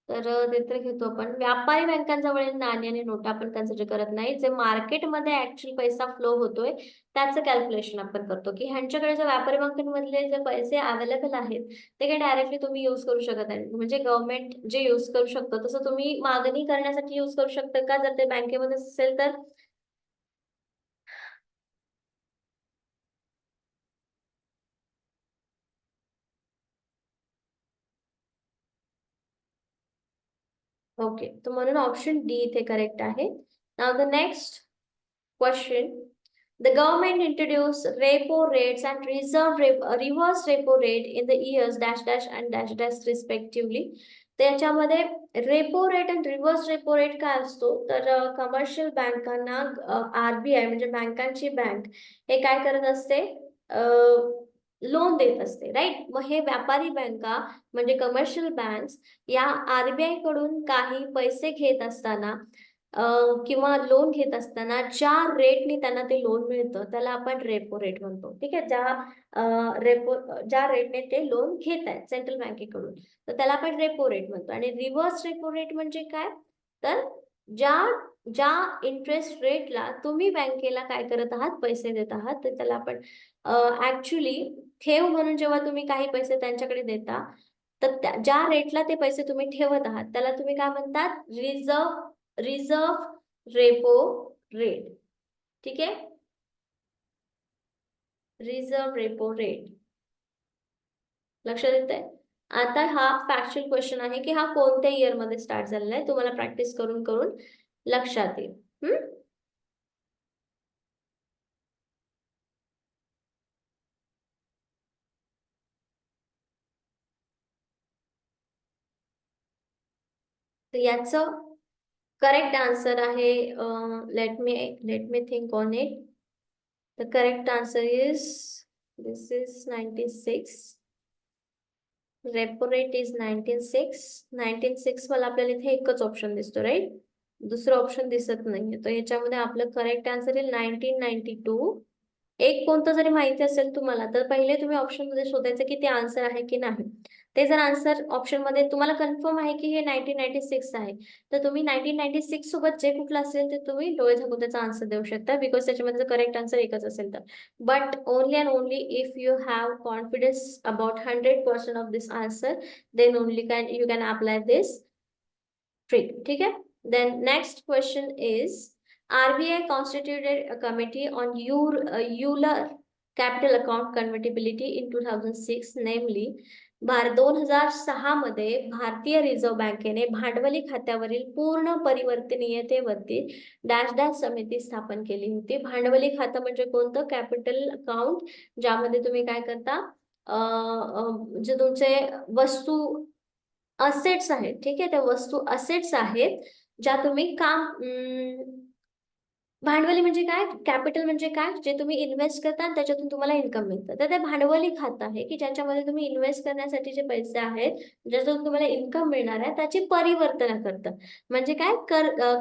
[SPEAKER 1] तर ते तर घेतो आपण. व्यापारी बँकांजवळील नाणी आणि नोटा आपण कन्सिडर करत नाही. जे मार्केटमध्ये ऍक्च्युअली पैसा फ्लो होतोय त्याचं कॅल्क्युलेशन आपण करतो की ह्यांच्याकडे जे व्यापारी बँकांमधले जे पैसे अवेलेबल आहेत ते काही डायरेक्टली तुम्ही युज करू शकत नाही, म्हणजे गव्हर्नमेंट जे युज करू शकतो तसं तुम्ही मागणी करण्यासाठी युज करू शकता का, जर ते बँकेमध्ये असेल तर. ओके, तर म्हणून ऑप्शन डी इथे करेक्ट आहे. Now the next question. The government introduced repo rates and reverse repo rate in the years dash dash and dash dash respectively. त्याच्यामध्ये रेपो रेट आणि रिव्हर्स रेपो रेट काय असतो, तर commercial बँकांना RBI म्हणजे बँकांची बँक हे काय करत असते, लोन देत असते, राईट. मग हे व्यापारी बँका म्हणजे कमर्शियल बँक्स या आरबीआय कडून काही पैसे घेत असताना किंवा लोन घेत असताना ज्या रेटनी त्यांना ते लोन मिळतं त्याला आपण रेपो रेट म्हणतो. ठीक आहे, ज्या रेटने ते लोन घेत आहेत सेंट्रल बँकेकडून, तर त्याला आपण रेपो रेट म्हणतो. आणि रिव्हर्स रेपो रेट म्हणजे काय, तर ज्या ज्या इंटरेस्ट रेटला तुम्ही बँकेला काय करत आहात, पैसे देत आहात, तर त्याला आपण ऍक्च्युली ठेव म्हणून जेव्हा तुम्ही काही पैसे त्यांच्याकडे देता, तर ज्या रेटला ते पैसे तुम्ही ठेवत आहात त्याला तुम्ही काय म्हणतात, रिझर्व रेपो रेट. ठीक आहे, रिझर्व रेपो रेट. लक्षात येत आहे. आता हा फॅक्च्युअल क्वेश्चन आहे की हा कोणत्या इयर मध्ये स्टार्ट झालेला आहे, तुम्हाला प्रॅक्टिस करून करून लक्षात येईल. तर याचं करेक्ट आन्सर आहे, let me think on it. The correct answer is, this is 96. Repo rate is 19.6 मला आपल्याला इथे एकच ऑप्शन दिसतो, राईट. दुसरं ऑप्शन दिसत नाहीये, तर याच्यामध्ये आपलं करेक्ट आन्सर येईल 1992. एक कोणतं जरी माहिती असेल तुम्हाला तर पहिले तुम्ही ऑप्शन मध्ये शोधायचं की ते आन्सर आहे की नाही. ते जर आन्सर ऑप्शन मध्ये तुम्हाला कन्फर्म आहे की हे 1996 आहे, तर तुम्ही 1996 सोबत जे कुठलं असेल ते तुम्ही डोळे झाकून त्याचा आन्सर देऊ शकता, बिकॉज त्याच्यामध्ये करेक्ट आन्सर एकच असेल तर. But only and only if you have confidence about 100% of this answer, then only you can apply this trick. ठीक है. Then next question is, RBI constituted a committee on Euler capital account convertibility in 2006, namely 2006 मध्ये भारतीय reserve बँकेने भांडवली खात्यावरील पूर्ण परिवर्तनीयतेवरती dash dash समिती स्थापन केली होती. भांडवली खातं म्हणजे कोणतं, कॅपिटल अकाउंट, ज्यामध्ये तुम्ही काय करता, जे तुमचे वस्तू असेट्स आहेत, ठीक आहे, त्या वस्तू असेट्स आहेत ज्या तुम्ही भांडवली म्हणजे काय, कॅपिटल म्हणजे काय, जे तुम्ही इन्व्हेस्ट करता आणि त्याच्यातून तुम्हाला इन्कम मिळतं, तर ते भांडवली खातं आहे की ज्याच्यामध्ये तुम्ही इन्व्हेस्ट करण्यासाठी जे पैसे आहेत ज्याच्यातून तुम्हाला इन्कम मिळणार आहे त्याची परिवर्तन करतं. म्हणजे काय,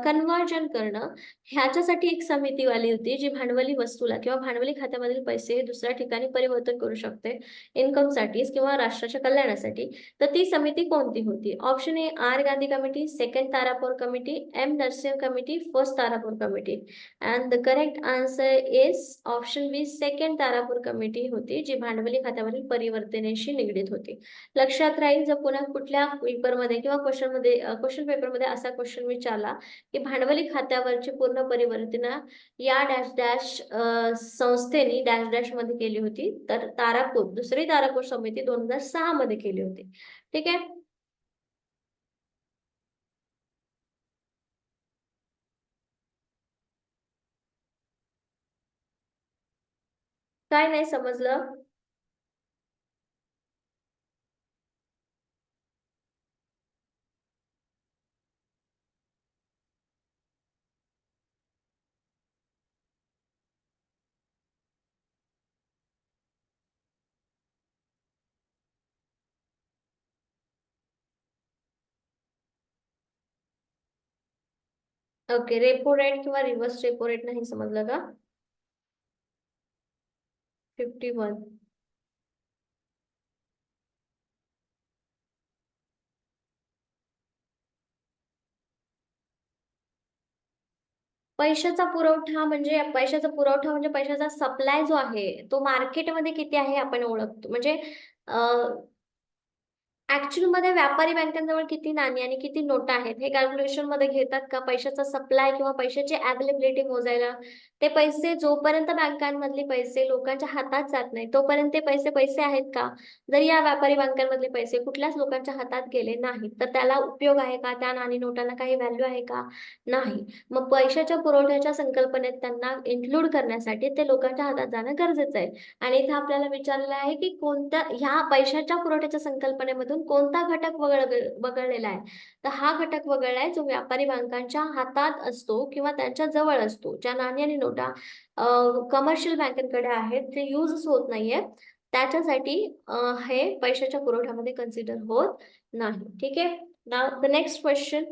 [SPEAKER 1] कन्व्हर्जन करणं. ह्याच्यासाठी एक समिती आली होती जी भांडवली वस्तूला किंवा भांडवली खात्यामधील पैसे दुसऱ्या ठिकाणी परिवर्तन करू शकते इन्कमसाठी किंवा राष्ट्राच्या कल्याणासाठी. तर ती समिती कोणती होती? Option A R Gandhi committee, second Tarapur committee, M Narasimha committee, first Tarapur committee. And the correct answer is option B, second Tarapur committee होती जी भांडवली खात्यावरील परिवर्तनाशी निगडीत होती. लक्षात राहील जर पुन्हा कुठल्या पेपरमध्ये किंवा क्वेश्चन पेपरमध्ये असा क्वेश्चन विचारला की भांडवली खात्यावरची पूर्ण परिवर्तन या डॅश डॅश संस्थेने डॅश डॅश मध्ये केली होती, तर दुसरी तारापूर समिती 2006 मध्ये केली होती. ठीक आहे. काय नाही समजलं? ओके, रेपो रेट किंवा रिव्हर्स रेपो रेट नाही समजलं का? 51. पैशाचा पुरवठा म्हणजे पैशाचा सप्लाय जो आहे तो मार्केटमध्ये किती आहे आपण ओळखतो. म्हणजे ऍक्च्युअल मध्ये व्यापारी बँकांजवळ किती नाणी आणि किती नोटा आहेत हे कॅल्क्युलेशन मध्ये घेतात का? पैशाचा सप्लाय किंवा पैशाची अवेलेबिलिटी मोजायला ते पैसे जोपर्यंत बँकांमधले पैसे लोकांच्या हातात जात नाही तोपर्यंत ते पैसे पैसे आहेत का? जर या व्यापारी बँकांमधले पैसे कुठल्याच लोकांच्या हातात गेले नाहीत तर त्याला उपयोग आहे का? त्या नाणी नोटांना काही व्हॅल्यू आहे का? नाही. मग पैशाच्या पुरवठ्याच्या संकल्पनेत त्यांना इन्क्लूड करण्यासाठी ते लोकांच्या हातात जाणं गरजेचं आहे. आणि इथे आपल्याला विचारलेलं आहे की कोणत्या ह्या पैशाच्या पुरवठ्याच्या संकल्पनेमधून कोणता घटक वगळलेला आहे? तर हा घटक वगळलाय जो व्यापारी बँकांच्या हातात असतो किंवा त्यांच्या जवळ असतो. ज्या नाणी आणि नोटा कमर्शियल बँकांकडे आहेत जे यूजच होत नाहीये त्याच्यासाठी हे पैशाच्या पुरवठ्यामध्ये कन्सिडर होत नाही. ठीक आहे. Now the next question.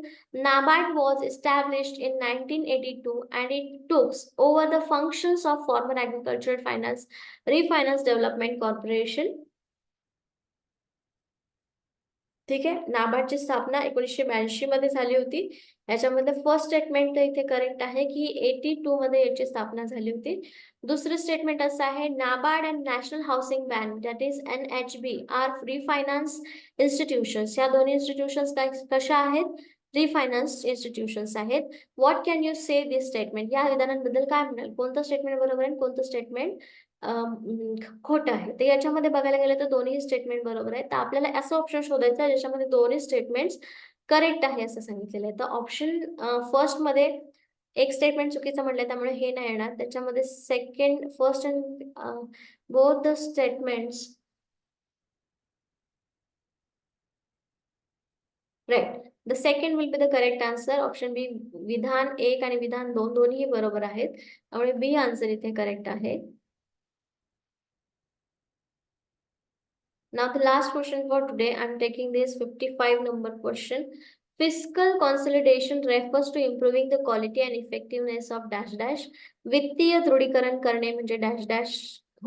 [SPEAKER 1] NABARD was established in 1982 and it took over the functions of former Agricultural Finance Refinance Development Corporation. ठीक आहे. नाबार्डची स्थापना 1982 मध्ये झाली होती. याच्यामध्ये फर्स्ट स्टेटमेंट तर इथे करेक्ट आहे की 82 मध्ये याची स्थापना झाली होती. दुसरं स्टेटमेंट असं आहे NABARD and national housing bank that is NHB are free finance institutions. या दोन्ही इन्स्टिट्यूशन्स कशा आहेत? फ्री फायनान्स इन्स्टिट्यूशन्स आहेत. What can you say this statement? या विधानांबद्दल काय म्हणाल? कोणतं स्टेटमेंट बरोबर आहे कोणतं स्टेटमेंट खोटं आहे? तर याच्यामध्ये बघायला गेलं तर दोन्ही स्टेटमेंट बरोबर आहे. तर आपल्याला असं ऑप्शन शोधायचं आहे ज्याच्यामध्ये दोन्ही स्टेटमेंट्स करेक्ट आहे असं सांगितलेलं आहे. तर ऑप्शन फर्स्ट मध्ये एक स्टेटमेंट चुकीचं म्हटलंय त्यामुळे हे नाही येणार. त्याच्यामध्ये second first and both the statements right. The second will be the correct answer. Option B विधान 1 आणि विधान 2 दोन्ही बरोबर आहेत. त्यामुळे बी आन्सर इथे करेक्ट आहे. Now the last question for today, I'm taking this 55 number question. Fiscal consolidation refers to improving the quality and effectiveness of dash dash. वित्तीय दृढीकरण करणे म्हणजे dash dash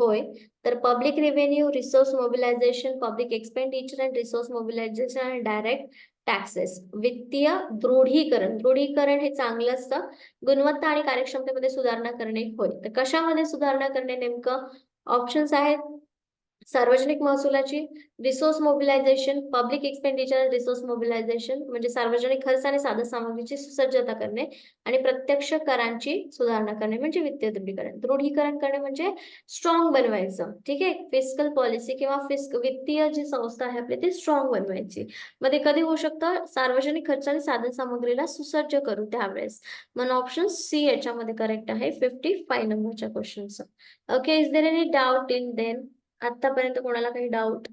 [SPEAKER 1] होय. तर public revenue, resource mobilisation, public expenditure and resource mobilisation आणि direct taxes. वित्तीय दृढीकरण. दृढीकरण हे चांगलं असतं. गुणवत्ता आणि कार्यक्षमतेमध्ये सुधारणा करणे होय. तर कशामध्ये सुधारणा करणे नेमकं? ऑप्शन्स आहेत सार्वजनिक महसुलाची, resource mobilisation, public expenditure, resource mobilisation म्हणजे सार्वजनिक खर्च आणि साधनसामग्रीची सुसज्जता करणे आणि प्रत्यक्ष करांची सुधारणा करणे म्हणजे वित्तीय दृढीकरण. दृढीकरण करणे म्हणजे स्ट्रॉंग बनवायचं. ठीक आहे. फिस्कल पॉलिसी किंवा वित्तीय जी संस्था आहे आपली ती स्ट्रॉंग बनवायची. मध्ये कधी होऊ शकतं? सार्वजनिक खर्च आणि साधनसामग्रीला सुसज्ज करू त्यावेळेस. म्हणून ऑप्शन सी याच्यामध्ये करेक्ट आहे 55 नंबरच्या क्वेश्चनचं. Okay. Is there any doubt in then? आतापर्यंत कोणाला काही doubt?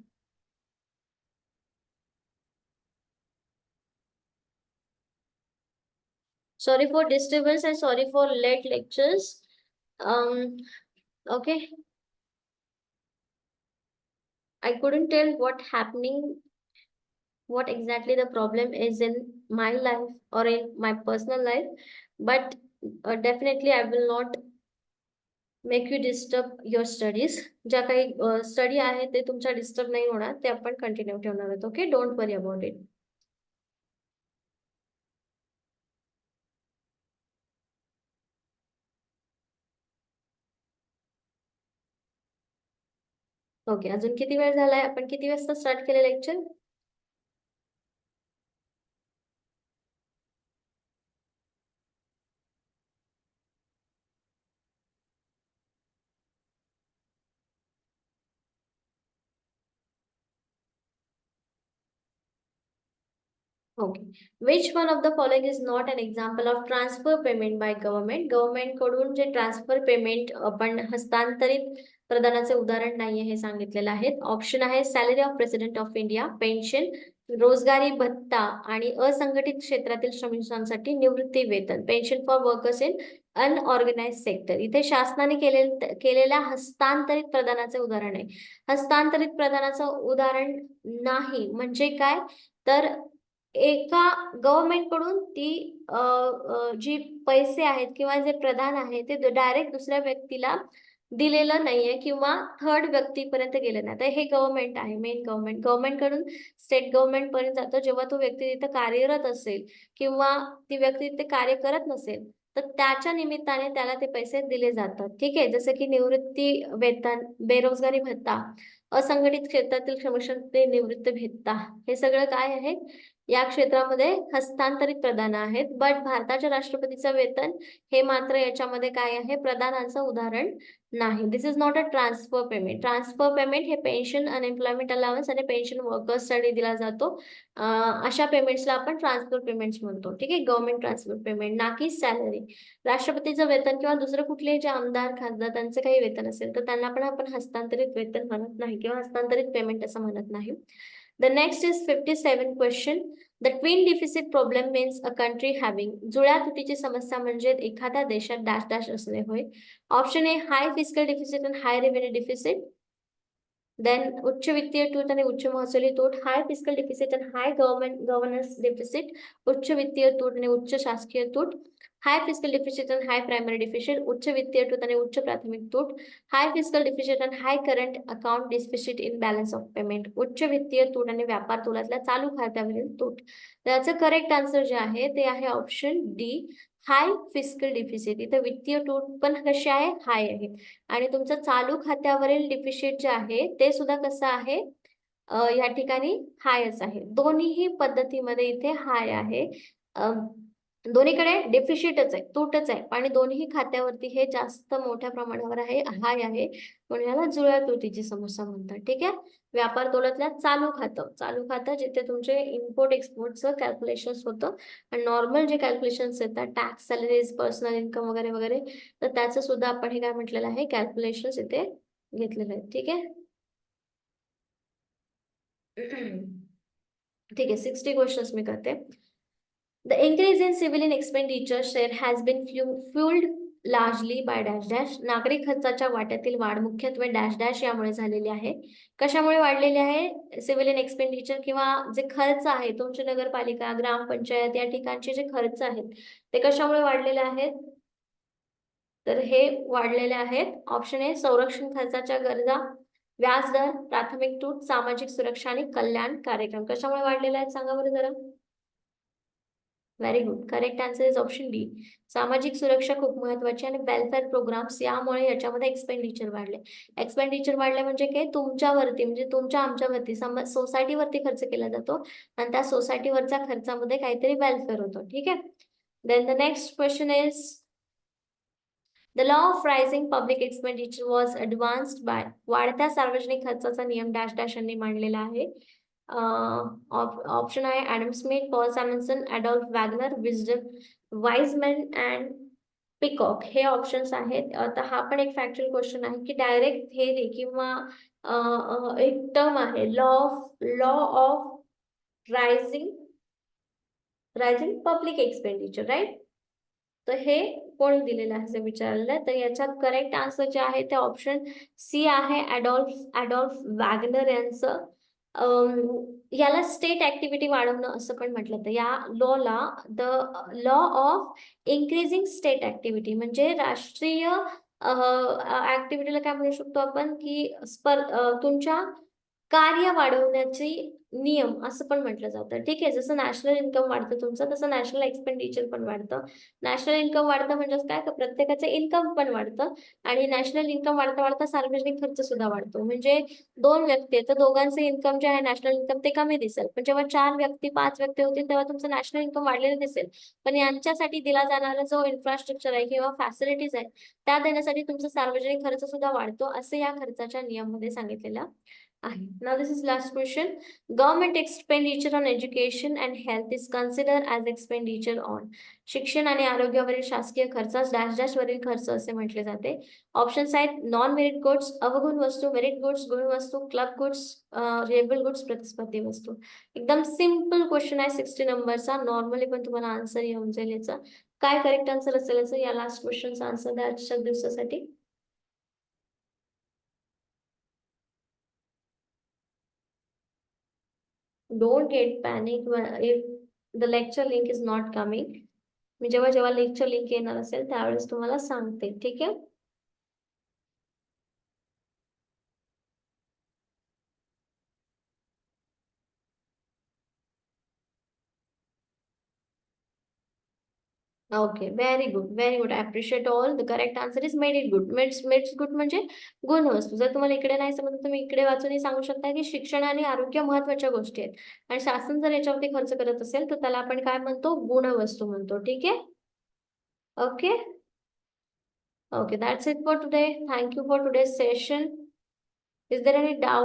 [SPEAKER 1] Sorry for disturbance and sorry for late lectures. Okay. I couldn't tell what happening, what exactly the problem is in my life or in my personal life, but definitely I will not make you disturb your studies. ज्या काही study आहे ते तुमच्या disturb नाही होणार, ते आपण continue ठेवणार आहोत. Okay, don't worry about it. Okay, अजून किती वेळ झालाय? आपण किती वाजता स्टार्ट केले lecture? Okay. Which one of the following is not an example of transfer payment by government? Government कडून जे ट्रान्सफर पेमेंट आपण हस्तांतरित प्रदानाचे उदाहरण नाहीये हे सांगितलेलं आहे. ऑप्शन आहे salary of president of India, pension, रोजगारी भत्ता आणि असंघटित क्षेत्रातील श्रमिकांसाठी निवृत्ती वेतन, pension for workers in unorganise sector. इथे शासनाने केलेल्या हस्तांतरित प्रदानाचे उदाहरण आहे. हस्तांतरित प्रदानाचं उदाहरण नाही म्हणजे काय? तर एका गव्हर्नमेंट कडून ती जी पैसे आहेत किंवा जे प्रदान आहे ते डायरेक्ट दुसऱ्या व्यक्तीला दिलेलं नाहीये किंवा थर्ड व्यक्तीपर्यंत गेलं नाही. तर हे गव्हर्नमेंट आहे, मेन गव्हर्नमेंट कडून स्टेट गव्हर्नमेंट पर्यंत जातं जेव्हा तो व्यक्ती तिथे कार्यरत असेल किंवा ती व्यक्ती तिथे कार्य करत नसेल तर त्याच्या निमित्ताने त्याला ते पैसे दिले जातात. ठीक आहे. जसं की निवृत्ती वेतन, बेरोजगारी भत्ता, असंघटित क्षेत्रातील श्रमशक्ती निवृत्त भेदता, हे सगळं काय आहे? या क्षेत्रामध्ये हस्तांतरित प्रदान आहेत. बट भारताच्या राष्ट्रपतीचं वेतन हे मात्र याच्यामध्ये काय आहे? प्रदानाचं उदाहरण नाही. This is not a transfer payment. Transfer payment हे पेन्शन, अनएम्प्लॉयमेंट अलाउन्स आणि पेन्शन वर्कर्ससाठी दिला जातो. अशा पेमेंट्सला आपण ट्रान्सफर पेमेंट्स म्हणतो. ठीक आहे, गव्हर्नमेंट ट्रान्सफर पेमेंट, ना की सॅलरी. राष्ट्रपतीचं वेतन किंवा दुसरे कुठलेही जे आमदार खासदार त्यांचं काही वेतन असेल तर त्यांना पण आपण हस्तांतरित वेतन म्हणत नाही किंवा हस्तांतरित पेमेंट असं म्हणत नाही. The next is 57 question. The twin deficit problem means a country having, जुळ्या तुटीची समस्या म्हणजे एखाद्या देशात डॅश डॅश असणे होय. Option A high fiscal deficit आणि हाय रेव्हेन्यू डिफिसिट. देन उच्च वित्तीय तूट आणि उच्च महसुली तूट. हाय फिस्कल डिफिसिट आणि हाय गव्हर्नन्स डिफिसिट. उच्च वित्तीय तूट आणि उच्च शासकीय तूट. हाय फिस्कल डिफिसिट आणि हाय प्रायमरी डिफिसिट. उच्च वित्तीय तूट आणि उच्च प्राथमिक तूट. हाय फिस्कल डिफिसिट आणि high current account deficit in balance of payment. उच्च वित्तीय तूट आणि व्यापार तोलातल्या चालू खात्यावरील तूट. त्याचं करेक्ट आन्सर जे आहे ते आहे ऑप्शन डी, हाय फिस्कल डिफिसिट. इथं वित्तीय तूट पण कशी आहे? हाय आहे. आणि तुमचं चालू खात्यावरील डिफिसिट जे आहे ते सुद्धा कसं आहे? या ठिकाणी हायच आहे. दोन्हीही पद्धतीमध्ये इथे हाय आहे. दोन्हीकडे डेफिशिटच आहे, तूटच आहे आणि दोन्ही खात्यावरती हे जास्त मोठ्या प्रमाणावर आहे, हाय आहे. म्हणून याला जुळ्या तुटीची समस्या म्हणतात. ठीक आहे. व्यापार तोलातल्या चालू खातं जिथे तुमचे इम्पोर्ट एक्सपोर्टचं कॅल्क्युलेशन्स होतं आणि नॉर्मल जे कॅल्क्युलेशन्स येतात टॅक्स, सॅलरीज, पर्सनल इन्कम वगैरे वगैरे, तर त्याचं सुद्धा आपण हे काय म्हटलेलं आहे? कॅल्क्युलेशन्स इथे घेतलेले आहेत. ठीक आहे. ठीक आहे, 60 क्वेश्चन्स मी करते. The increase in civilian expenditure share has been fueled largely by dash dash. नागरी खर्चाच्या वाट्यातील वाढ मुख्यत्वे डॅश डॅश यामुळे झालेली आहे. कशामुळे वाढलेली आहे? सिव्हिलियन एक्सपेंडिचर किंवा जे खर्च आहे तुमची नगरपालिका, ग्रामपंचायत या ठिकाणचे जे खर्च आहेत ते कशामुळे वाढलेले आहेत? तर हे वाढलेले आहेत. ऑप्शन ए संरक्षण खर्चाच्या गरजा, व्याजदर, प्राथमिक तूट, सामाजिक सुरक्षा आणि कल्याण कार्यक्रम. कशामुळे वाढलेले आहेत सांगा बरं जरा. Very good. Correct answer is option D. सामाजिक सुरक्षा खूप महत्वाची आणि वेलफेअर प्रोग्राम्स यामुळे याच्यामध्ये एक्सपेंडिचर वाढले. एक्सपेंडिचर वाढले म्हणजे काय? तुमच्यावरती म्हणजे तुमच्या आमच्यावरती सोसायटीवरती खर्च केला जातो आणि त्या सोसायटीवरच्या खर्चामध्ये काहीतरी वेलफेअर होतं. ठीक आहे. Then the next question is The law of rising public expenditure was advanced by, वाढत्या सार्वजनिक खर्चाचा नियम डॅश डॅश यांनी मांडलेला आहे. ऑप्शन आहे Adam Smith, Paul Samuelson, Adolph Wagner, Wiseman and Peacock. हे ऑप्शन्स आहेत. आता हा पण एक फॅक्च्युअल क्वेश्चन आहे की डायरेक्ट थेरी किंवा एक टर्म आहे law of rising public expenditure, right? तर हे कोणी दिलेलं आहे असं विचारलेलं आहे. तर याच्यात करेक्ट आन्सर जे आहे ते ऑप्शन सी आहे, ॲडॉल्फ वॅगनर यांचं. याला स्टेट ऍक्टिव्हिटी वाढवणं असं पण म्हटलं तर या लॉला the law of increasing state activity म्हणजे राष्ट्रीय ऍक्टिव्हिटीला काय म्हणू शकतो आपण की तुमच्या कार्य वाढवण्याची नियम असं पण म्हटलं जातं. ठीक आहे. जसं नॅशनल इन्कम वाढतं तुमचं तसं नॅशनल एक्सपेंडिचर पण वाढतं. नॅशनल इन्कम वाढतं म्हणजे काय? तर प्रत्येकाचं इन्कम पण वाढतं आणि नॅशनल इन्कम वाढता वाढता सार्वजनिक खर्च सुद्धा वाढतो. म्हणजे 2 व्यक्ती आहेत तर दोघांचं इन्कम जे आहे नॅशनल इन्कम ते कमी दिसेल. पण जेव्हा 4 व्यक्ती 5 व्यक्ती होतील तेव्हा तुमचं नॅशनल इन्कम वाढलेलं दिसेल. पण यांच्यासाठी दिला जाणारा जो इन्फ्रास्ट्रक्चर आहे किंवा फॅसिलिटीज आहेत त्या देण्यासाठी तुमचा सार्वजनिक खर्च सुद्धा वाढतो असं या खर्चाच्या नियममध्ये सांगितलेलं आहे. Now this is last question. Government expenditure on education and health is considered as expenditure on. शिक्षण आणि आरोग्यावरील शासकीय खर्चास डॅश डॅश वरील खर्च असे म्हटले जाते. ऑप्शन्स आहेत नॉन मेरिट गुड्स, अवगुण वस्तू, मेरिट गुड्स, गुण वस्तू, क्लब गुड्स, रेबल गुड्स, प्रतिस्पर्धी वस्तू. एकदम सिम्पल क्वेश्चन आहे 60 नंबरचा. नॉर्मली पण तुम्हाला आन्सर येऊन जाईल याचा. काय करेक्ट आन्सर असेल याचं या लास्ट क्वेश्चनचा आन्सर द्या आजच्या दिवसासाठी. Don't get panic if the lecture link is not coming. मी जेव्हा जेव्हा लेक्चर लिंक येणार असेल त्यावेळेस तुम्हाला सांगते. ठीक आहे. Okay, very good, very good. I appreciate all. The correct answer is merit good. Merits good म्हणजे गुणवस्तू. जर तुम्हाला इकडे नाही समजलं तर तुम्ही इकडे वाचूनही सांगू शकता की शिक्षण आणि आरोग्य महत्त्वाच्या गोष्टी आहेत. आणि शासन जर याच्यावरती खर्च करत असेल तर त्याला आपण काय म्हणतो? गुणवस्तू म्हणतो. ठीक आहे? Okay? Okay, that's it for today. Thank you for today's session. Is there any doubt?